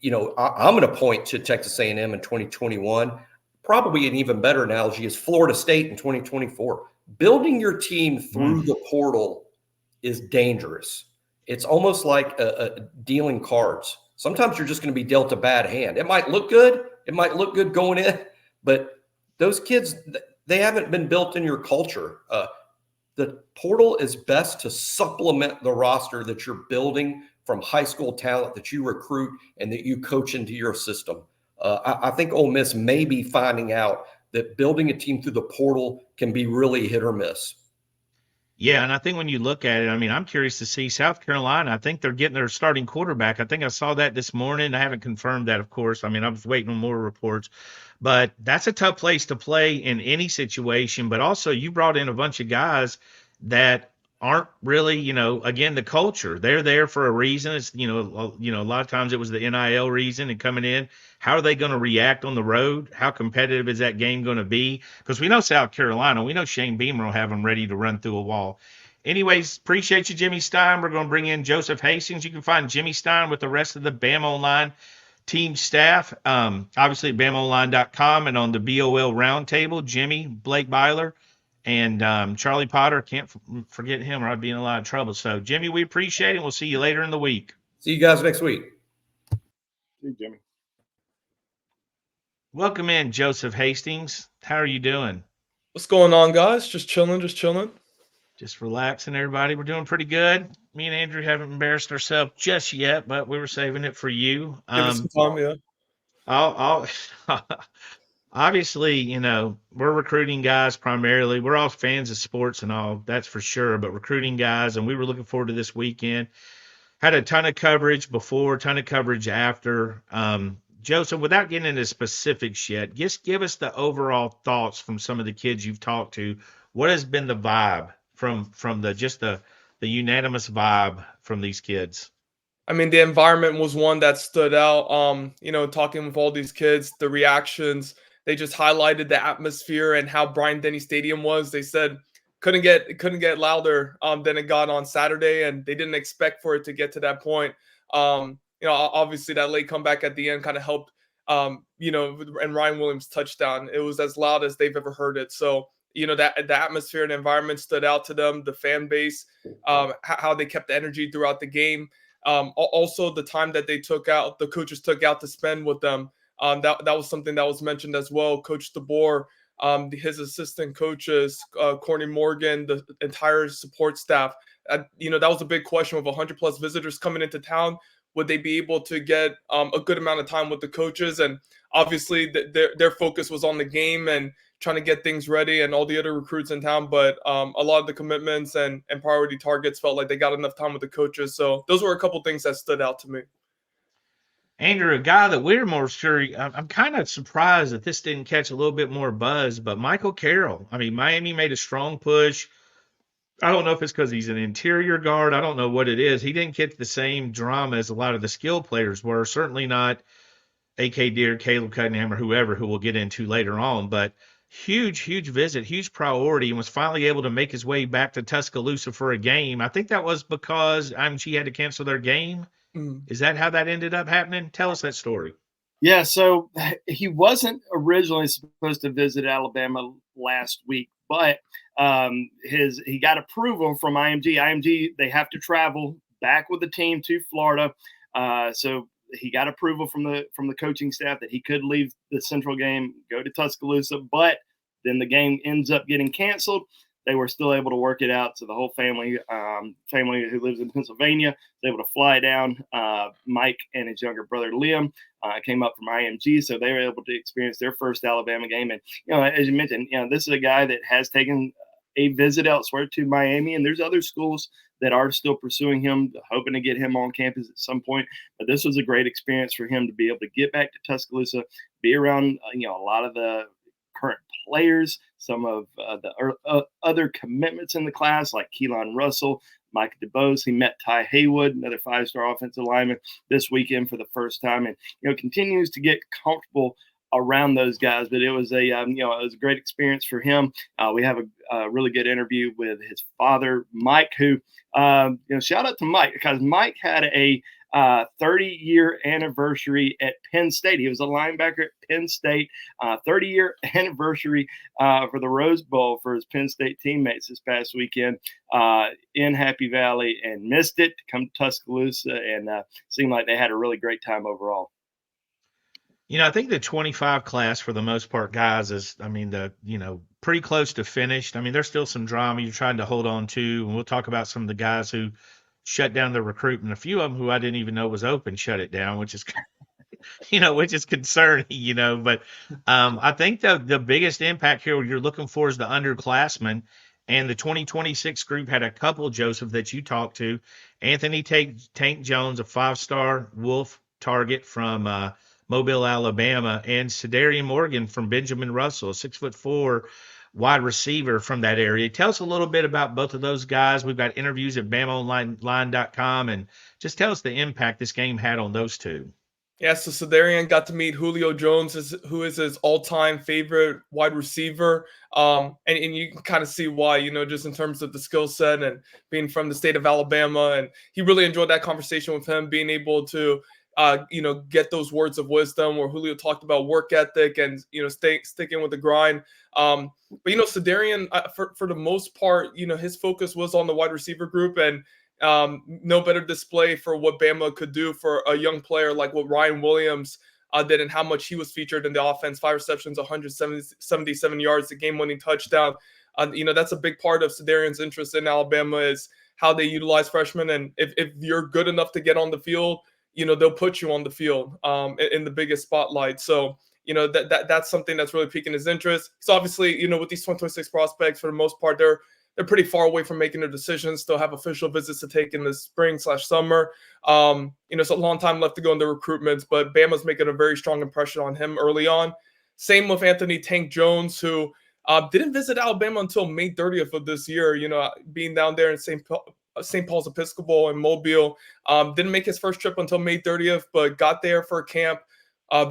I'm going to point to Texas A&M in 2021. Probably an even better analogy is Florida State in 2024. Building your team through the portal is dangerous. It's almost like dealing cards. Sometimes you're just going to be dealt a bad hand. It might look good. It might look good going in, but those kids, they haven't been built in your culture. The portal is best to supplement the roster that you're building from high school talent that you recruit and that you coach into your system. I think Ole Miss may be finding out that building a team through the portal can be really hit or miss. Yeah, and I think when you look at it, I mean, I'm curious to see South Carolina. I think they're getting their starting quarterback. I think I saw that this morning. I haven't confirmed that, of course. I mean, I was waiting on more reports. But that's a tough place to play in any situation. But also, you brought in a bunch of guys that aren't really, again, the culture. They're there for a reason. It's, a lot of times it was the NIL reason and coming in. How are they going to react on the road? How competitive is that game going to be? Because we know South Carolina, we know Shane Beamer will have them ready to run through a wall. Anyways, appreciate you, Jimmy Stein. We're going to bring in Joseph Hastings. You can find Jimmy Stein with the rest of the BamaOnLine team staff, obviously at BamaOnline.com and on the BOL Roundtable. Jimmy, Blake Byler, and Charlie Potter. Can't forget him or I'd be in a lot of trouble. So, Jimmy, we appreciate it. We'll see you later in the week. See you guys next week. See you, Jimmy. Welcome in, Joseph Hastings. How are you doing? What's going on, guys? Just chilling. Just relaxing, everybody. We're doing pretty good. Me and Andrew haven't embarrassed ourselves just yet, but we were saving it for you. Give us some time, yeah. I'll obviously, we're recruiting guys primarily. We're all fans of sports and all, that's for sure, but recruiting guys, and we were looking forward to this weekend. Had a ton of coverage before, ton of coverage after. Joseph, without getting into specifics yet, just give us the overall thoughts from some of the kids you've talked to. What has been the vibe from the unanimous vibe from these kids? I mean, the environment was one that stood out. Talking with all these kids, the reactions, they just highlighted the atmosphere and how Bryant-Denny Stadium was. They said couldn't get louder than it got on Saturday, and they didn't expect for it to get to that point. Obviously that late comeback at the end kind of helped, and Ryan Williams' touchdown. It was as loud as they've ever heard it. So, that the atmosphere and environment stood out to them, the fan base, how they kept the energy throughout the game. Also the time that the coaches took out to spend with them. That was something that was mentioned as well. Coach DeBoer, his assistant coaches, Courtney Morgan, the entire support staff. That was a big question with 100+ visitors coming into town. Would they be able to get a good amount of time with the coaches? And obviously their focus was on the game and trying to get things ready and all the other recruits in town. But a lot of the commitments and priority targets felt like they got enough time with the coaches. So those were a couple things that stood out to me. Andrew, a guy that we're more sure, I'm kind of surprised that this didn't catch a little bit more buzz, but Michael Carroll. I mean, Miami made a strong push. I don't know if it's because he's an interior guard. I don't know what it is. He didn't get the same drama as a lot of the skill players were. Certainly not A.K. Deere, Caleb Cunningham, or whoever, who we'll get into later on. But huge visit, huge priority, and was finally able to make his way back to Tuscaloosa for a game. I think that was because IMG had to cancel their game. Is that how that ended up happening? Tell us that story. Yeah, so he wasn't originally supposed to visit Alabama last week, but he got approval from IMG. IMG, they have to travel back with the team to Florida. So he got approval from the coaching staff that he could leave the Central game, go to Tuscaloosa, but then the game ends up getting canceled. They were still able to work it out. So the whole family who lives in Pennsylvania was able to fly down. Mike and his younger brother Liam came up from IMG, so they were able to experience their first Alabama game. And as you mentioned, this is a guy that has taken a visit elsewhere to Miami, and there's other schools that are still pursuing him, hoping to get him on campus at some point. But this was a great experience for him to be able to get back to Tuscaloosa, be around a lot of the current players, some of the other commitments in the class like Keelan Russell, Mike DeBose. He met Ty Haywood, another 5-star offensive lineman, this weekend for the first time, and continues to get comfortable around those guys. But it was it was a great experience for him. We have a really good interview with his father, Mike, who shout out to Mike, because Mike had a 30-year anniversary at Penn State. He was a linebacker at Penn State. 30-year anniversary for the Rose Bowl for his Penn State teammates this past weekend in Happy Valley, and missed it to come to Tuscaloosa, and seemed like they had a really great time overall. I think the 25 class for the most part, guys, is, pretty close to finished. There's still some drama you're trying to hold on to, and we'll talk about some of the guys who shut down the recruitment. A few of them who I didn't even know was open shut it down, which is, which is concerning, But I think the biggest impact here you're looking for is the underclassmen, and the 2026 group had a couple, Joseph, that you talked to. Anthony Tank Jones, a 5-star Wolf target from Mobile, Alabama, and Kalen Morgan from Benjamin Russell, a 6'4" wide receiver from that area. Tell us a little bit about both of those guys. We've got interviews at BamaOnLine.com, and just tell us the impact this game had on those two. Yeah, so Sedarian got to meet Julio Jones, who is his all-time favorite wide receiver. And you can kind of see why, just in terms of the skill set and being from the state of Alabama. And he really enjoyed that conversation with him, being able to get those words of wisdom where Julio talked about work ethic and, sticking with the grind. But, Sedarian, for the most part, his focus was on the wide receiver group, and no better display for what Bama could do for a young player like what Ryan Williams did, and how much he was featured in the offense. 5 receptions, 177 yards, the game-winning touchdown. That's a big part of Sedarian's interest in Alabama, is how they utilize freshmen. And if you're good enough to get on the field, they'll put you on the field in the biggest spotlight. So, that's something that's really piquing his interest. So obviously, with these 2026 prospects, for the most part, they're pretty far away from making their decisions. They'll have official visits to take in the spring/summer. It's a long time left to go in the recruitments, but Bama's making a very strong impression on him early on. Same with Anthony Tank Jones, who didn't visit Alabama until May 30th of this year, being down there in St. Paul's Episcopal and Mobile. Didn't make his first trip until May 30th, but got there for a camp,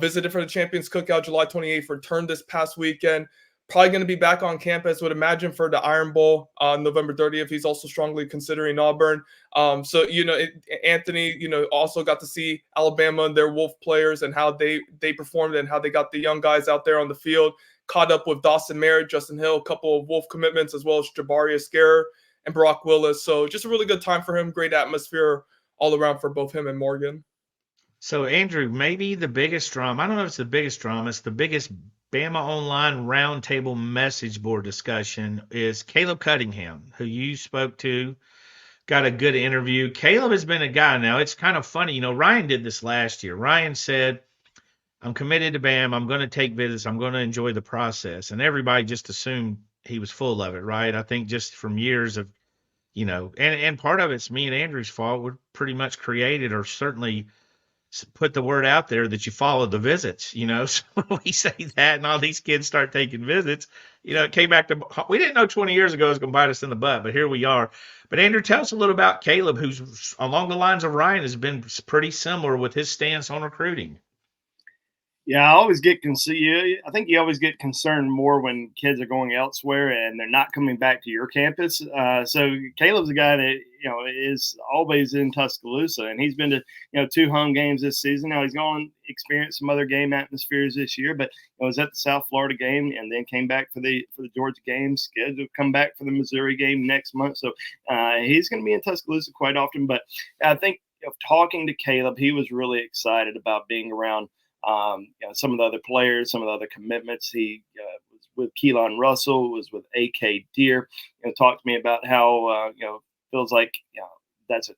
visited for the Champions Cookout July 28th, returned this past weekend. Probably going to be back on campus, would imagine, for the Iron Bowl on November 30th. He's also strongly considering Auburn. Anthony, also got to see Alabama and their Wolf players and how they performed and how they got the young guys out there on the field. Caught up with Dawson Merritt, Justin Hill, a couple of Wolf commitments, as well as Jabari Ascara and Brock Willis. So just a really good time for him. Great atmosphere all around for both him and Morgan. So, Andrew, maybe the biggest drama, I don't know if it's the biggest drama, it's the biggest Bama Online roundtable message board discussion, is Caleb Cunningham, who you spoke to, got a good interview. Caleb has been a guy now. It's kind of funny. Ryan did this last year. Ryan said, I'm committed to Bam. I'm going to take visits. I'm going to enjoy the process. And everybody just assumed he was full of it, right? I think just from years of, and part of it's me and Andrew's fault. We're pretty much created or certainly put the word out there that you follow the visits, So we say that and all these kids start taking visits, it came back to, we didn't know 20 years ago it was going to bite us in the butt, but here we are. But Andrew, tell us a little about Caleb, who's along the lines of Ryan has been pretty similar with his stance on recruiting. Yeah, I always get I think you always get concerned more when kids are going elsewhere and they're not coming back to your campus. So Caleb's a guy that is always in Tuscaloosa, and he's been to 2 home games this season. Now he's going to experience some other game atmospheres this year, but was at the South Florida game and then came back for the Georgia game. Scheduled to come back for the Missouri game next month. So he's going to be in Tuscaloosa quite often. But I think talking to Caleb, he was really excited about being around. Some of the other players, some of the other commitments. He was with Keelan Russell, was with AK Deer. Talked to me about how feels like that's a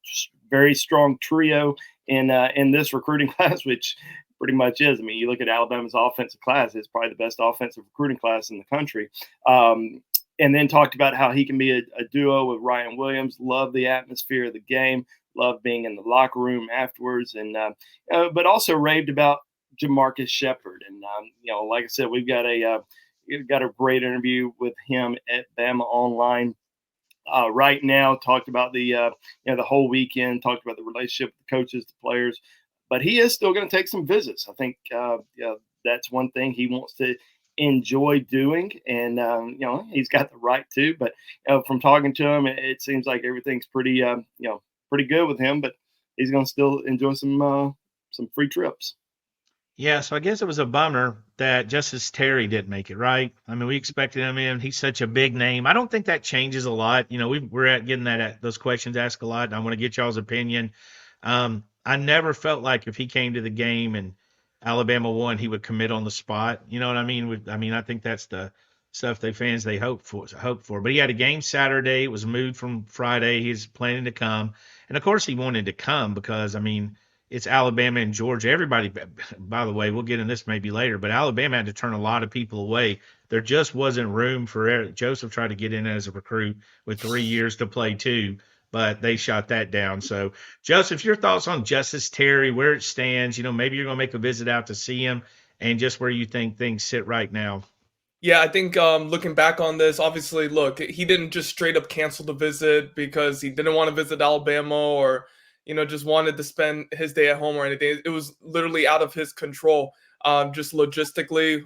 very strong trio in this recruiting class, which pretty much is. I mean, you look at Alabama's offensive class; it's probably the best offensive recruiting class in the country. And then talked about how he can be a duo with Ryan Williams. Love the atmosphere of the game. Love being in the locker room afterwards, and but also raved about Jamarcus Shepard. And like I said, we've got a great interview with him at BamaOnLine right now. Talked about the whole weekend. Talked about the relationship with the coaches, the players. But he is still going to take some visits. I think that's one thing he wants to enjoy doing, and he's got the right to. But from talking to him, it seems like everything's pretty good with him. But he's going to still enjoy some free trips. Yeah, so I guess it was a bummer that Justice Terry didn't make it, right? I mean, we expected him in. He's such a big name. I don't think that changes a lot. We're getting those questions asked a lot, and I want to get y'all's opinion. I never felt like if he came to the game and Alabama won, he would commit on the spot. You know what I mean? I think that's the stuff they hope for. But he had a game Saturday. It was moved from Friday. He's planning to come, and of course he wanted to come because it's Alabama and Georgia. Everybody, by the way, we'll get in this maybe later, but Alabama had to turn a lot of people away. There just wasn't room for Joseph tried to get in as a recruit with 3 years to play too, but they shot that down. So, Joseph, your thoughts on Justice Terry, where it stands? Maybe you're going to make a visit out to see him, and just where you think things sit right now. Yeah, I think looking back on this, obviously, look, he didn't just straight up cancel the visit because he didn't want to visit Alabama or just wanted to spend his day at home or anything. It was literally out of his control, just logistically,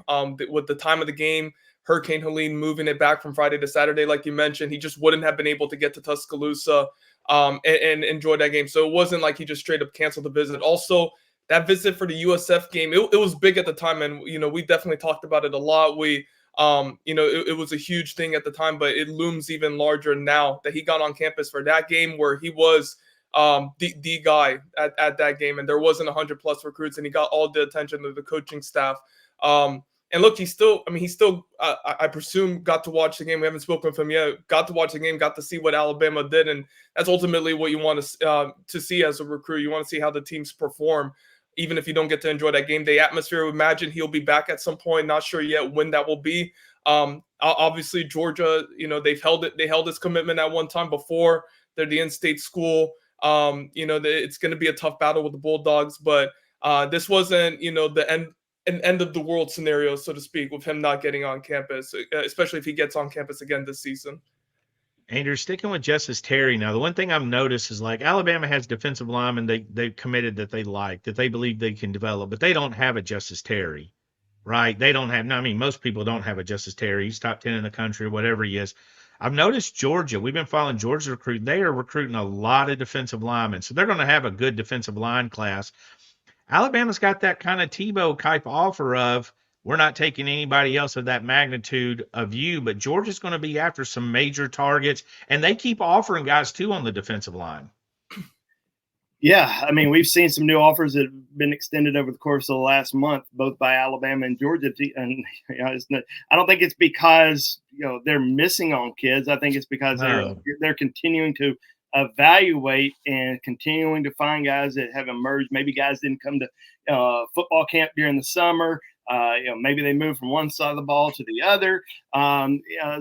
with the time of the game, Hurricane Helene moving it back from Friday to Saturday, like you mentioned, he just wouldn't have been able to get to Tuscaloosa and enjoy that game. So it wasn't like he just straight up canceled the visit. Also, that visit for the USF game, it was big at the time, and we definitely talked about it a lot. It was a huge thing at the time, but it looms even larger now that he got on campus for that game where he was the guy at that game, and there wasn't 100+ recruits, and he got all the attention of the coaching staff. And look, I presume got to watch the game. We haven't spoken with him yet. Got to watch the game, got to see what Alabama did, and that's ultimately what you want to see as a recruit. You want to see how the teams perform, even if you don't get to enjoy that game day atmosphere. Imagine he'll be back at some point. Not sure yet when that will be. Obviously, Georgia, they held his commitment at one time before. They're the in-state school. It's going to be a tough battle with the Bulldogs, but this wasn't, the end of the world scenario, so to speak, with him not getting on campus, especially if he gets on campus again this season. Andrew, sticking with Justice Terry now, the one thing I've noticed is Alabama has defensive linemen they've committed that they believe they can develop, but they don't have a Justice Terry, right? They don't have, most people don't have a Justice Terry. He's top 10 in the country, whatever he is. I've noticed Georgia. We've been following Georgia recruit. They are recruiting a lot of defensive linemen, so they're going to have a good defensive line class. Alabama's got that kind of Tebow type offer of we're not taking anybody else of that magnitude of you, but Georgia's going to be after some major targets, and they keep offering guys too on the defensive line. Yeah, we've seen some new offers that have been extended over the course of the last month, both by Alabama and Georgia. And I don't think it's because they're missing on kids. I think it's because they're continuing to evaluate and continuing to find guys that have emerged. Maybe guys didn't come to football camp during the summer. Maybe they moved from one side of the ball to the other.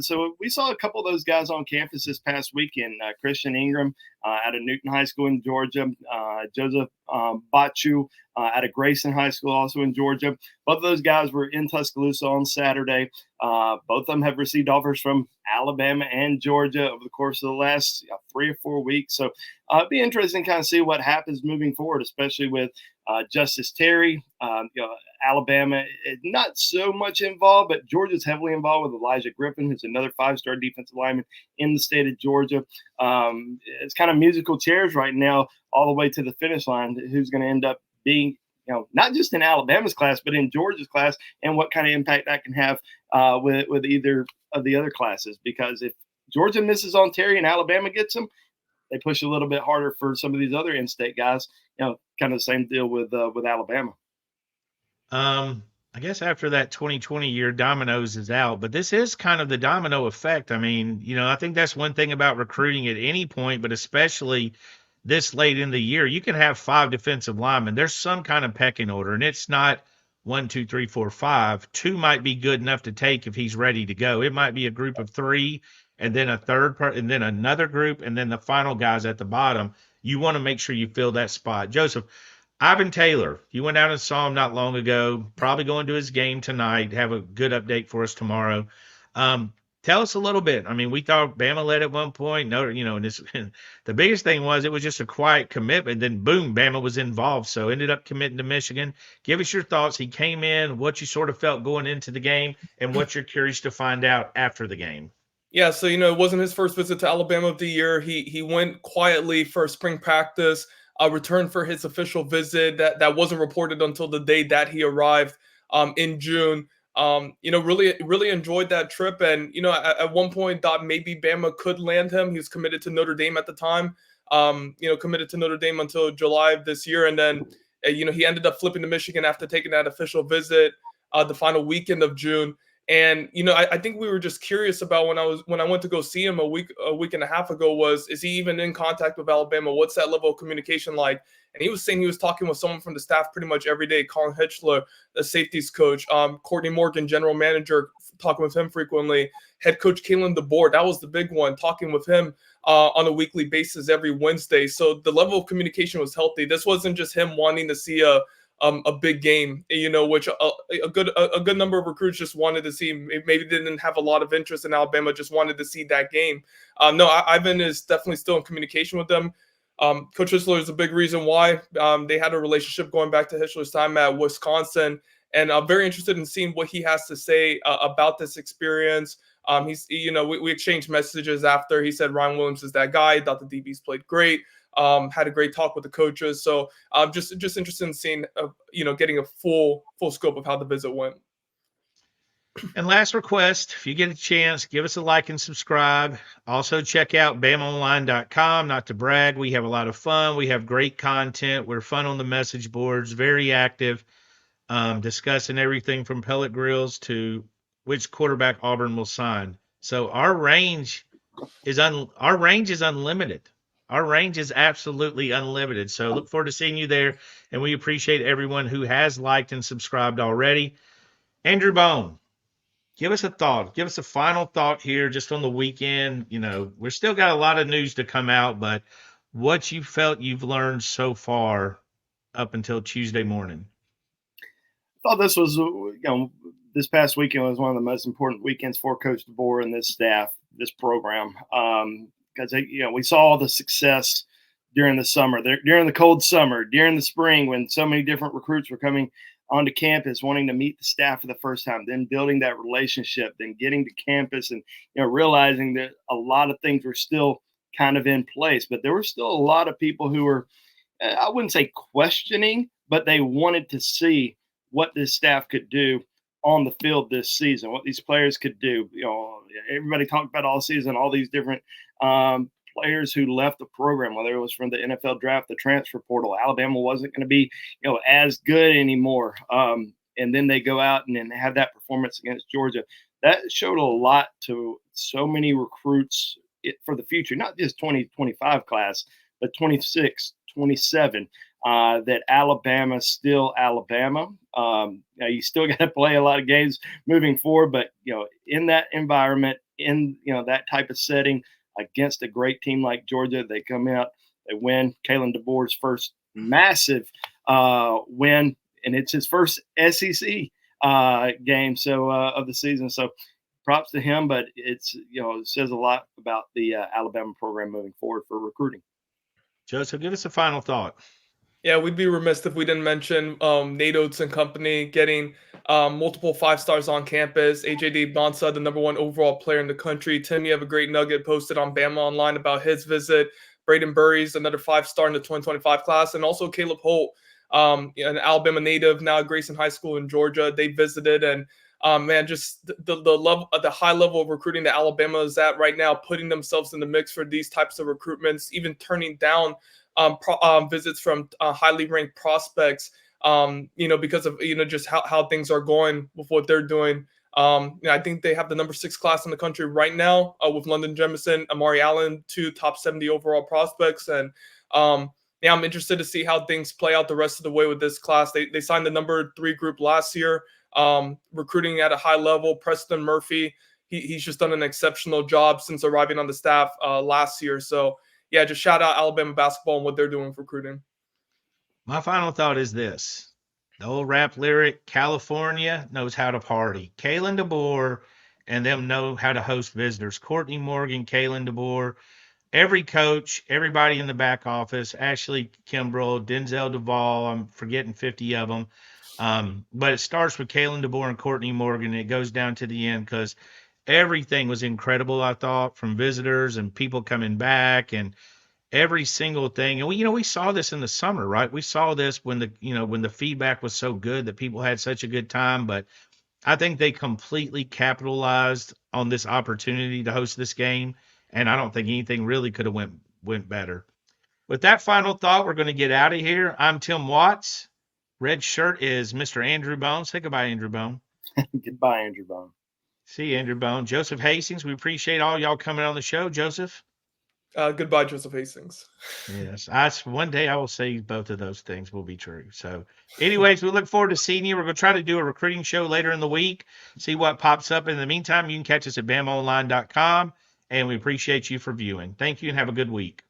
So we saw a couple of those guys on campus this past weekend. Christian Ingram out of Newton High School in Georgia, Joseph Bachu out of Grayson High School, also in Georgia. Both of those guys were in Tuscaloosa on Saturday. Both of them have received offers from Alabama and Georgia over the course of the last 3 or 4 weeks. So it'd be interesting to kind of see what happens moving forward, especially with Justice Terry. Alabama is not so much involved, but Georgia's heavily involved with Elijah Griffin, who's another 5-star defensive lineman in the state of Georgia. It's kind of musical chairs right now all the way to the finish line, who's going to end up being, not just in Alabama's class, but in Georgia's class, and what kind of impact that can have with either of the other classes. Because if Georgia misses on Terry and Alabama gets him, they push a little bit harder for some of these other in-state guys. Kind of the same deal with Alabama. I guess after that 2020 year, dominoes is out, but this is kind of the domino effect. I mean, I think that's one thing about recruiting at any point, but especially this late in the year. You can have 5 defensive linemen. There's some kind of pecking order, and it's not 1, 2, 3, 4, 5. 2 might be good enough to take if he's ready to go. It might be a group of 3, and then a third part, and then another group, and then the final guys at the bottom. You want to make sure you fill that spot. Joseph, Ivan Taylor, you went out and saw him not long ago, probably going to his game tonight. Have a good update for us tomorrow. Tell us a little bit. I mean, we thought Bama led at one point. And the biggest thing was it was just a quiet commitment. Then, boom, Bama was involved. So ended up committing to Michigan. Give us your thoughts. He came in, what you sort of felt going into the game, and what you're curious to find out after the game. Yeah, so, it wasn't his first visit to Alabama of the year. He went quietly for spring practice, returned for his official visit that wasn't reported until the day that he arrived in June. Really enjoyed that trip. And, at one point thought maybe Bama could land him. He was committed to Notre Dame at the time, committed to Notre Dame until July of this year. And then, he ended up flipping to Michigan after taking that official visit the final weekend of June. And, I think we were just curious about when I went to go see him a week and a half ago is he even in contact with Alabama? What's that level of communication like? And he was saying he was talking with someone from the staff pretty much every day. Colin Hitchler, the safeties coach, Courtney Morgan, general manager, talking with him frequently. Head coach Kalen DeBoer, that was the big one, talking with him on a weekly basis every Wednesday. So the level of communication was healthy. This wasn't just him wanting to see a big game, which a good number of recruits just wanted to see. Maybe didn't have a lot of interest in Alabama, just wanted to see that game. Ivan is definitely still in communication with them. Coach Hitchler is a big reason why. They had a relationship going back to Hitchler's time at Wisconsin, and I'm very interested in seeing what he has to say about this experience. We exchanged messages after. He said Ryan Williams is that guy. Thought the DBs played great. Had a great talk with the coaches. So I'm just interested in seeing, getting a full scope of how the visit went. And last request, if you get a chance, give us a like and subscribe. Also check out BamaOnLine.com. Not to brag, we have a lot of fun. We have great content. We're fun on the message boards, very active, discussing everything from pellet grills to which quarterback Auburn will sign. So our range is unlimited. Our range is absolutely unlimited. So look forward to seeing you there. And we appreciate everyone who has liked and subscribed already. Andrew Bone, give us a thought. Give us a final thought here just on the weekend. We're still got a lot of news to come out, but what you felt you've learned so far up until Tuesday morning. I thought this was, this past weekend was one of the most important weekends for Coach DeBoer and this staff, this program. Because we saw the success during the summer, during the cold summer, during the spring, when so many different recruits were coming onto campus, wanting to meet the staff for the first time, then building that relationship, then getting to campus, and realizing that a lot of things were still kind of in place, but there were still a lot of people who were, I wouldn't say questioning, but they wanted to see what this staff could do on the field this season, what these players could do. Everybody talked about all season, all these different players who left the program, whether it was from the NFL draft, the transfer portal. Alabama wasn't going to be, as good anymore. And then they go out and then have that performance against Georgia. That showed a lot to so many recruits for the future, not just 2025 class, but 26, 27. That Alabama's still Alabama. You still got to play a lot of games moving forward, but in that environment, in that type of setting against a great team like Georgia, they come out, they win. Kalen DeBoer's first massive win, and it's his first SEC game of the season. So props to him, but it says a lot about the Alabama program moving forward for recruiting. Joseph, give us a final thought. Yeah, we'd be remiss if we didn't mention Nate Oats and company getting multiple 5-stars on campus. AJD Bonsa, the #1 overall player in the country. Tim, you have a great nugget posted on BamaOnLine about his visit. Braden Burries, another 5-star in the 2025 class. And also Caleb Holt, an Alabama native, now at Grayson High School in Georgia. They visited, and man, just the level, the high level of recruiting that Alabama is at right now, putting themselves in the mix for these types of recruitments, even turning down visits from highly ranked prospects, because of just how things are going with what they're doing. I think they have the #6 class in the country right now with London Jemison, Amari Allen, 2 top 70 overall prospects, and I'm interested to see how things play out the rest of the way with this class. They signed the #3 group last year, recruiting at a high level. Preston Murphy, he's just done an exceptional job since arriving on the staff last year. So yeah, just shout out Alabama basketball and what they're doing with recruiting. My final thought is this. The old rap lyric, California knows how to party. Kalen DeBoer and them know how to host visitors. Courtney Morgan, Kalen DeBoer, every coach, everybody in the back office, Ashley Kimbrell, Denzel Duvall, I'm forgetting 50 of them. But it starts with Kalen DeBoer and Courtney Morgan, and it goes down to the end because everything was incredible, I thought, from visitors and people coming back and every single thing. And we saw this in the summer, right? We saw this when the feedback was so good that people had such a good time. But I think they completely capitalized on this opportunity to host this game. And I don't think anything really could have went better. With that final thought, we're going to get out of here. I'm Tim Watts. Red shirt is Mr. Andrew Bone. Say goodbye, Andrew Bone. Goodbye, Andrew Bone. See you, Andrew Bone. Joseph Hastings, we appreciate all y'all coming on the show. Joseph? Goodbye, Joseph Hastings. Yes, one day I will say both of those things will be true. So anyways, we look forward to seeing you. We're going to try to do a recruiting show later in the week, see what pops up. In the meantime, you can catch us at BamaOnline.com, and we appreciate you for viewing. Thank you and have a good week.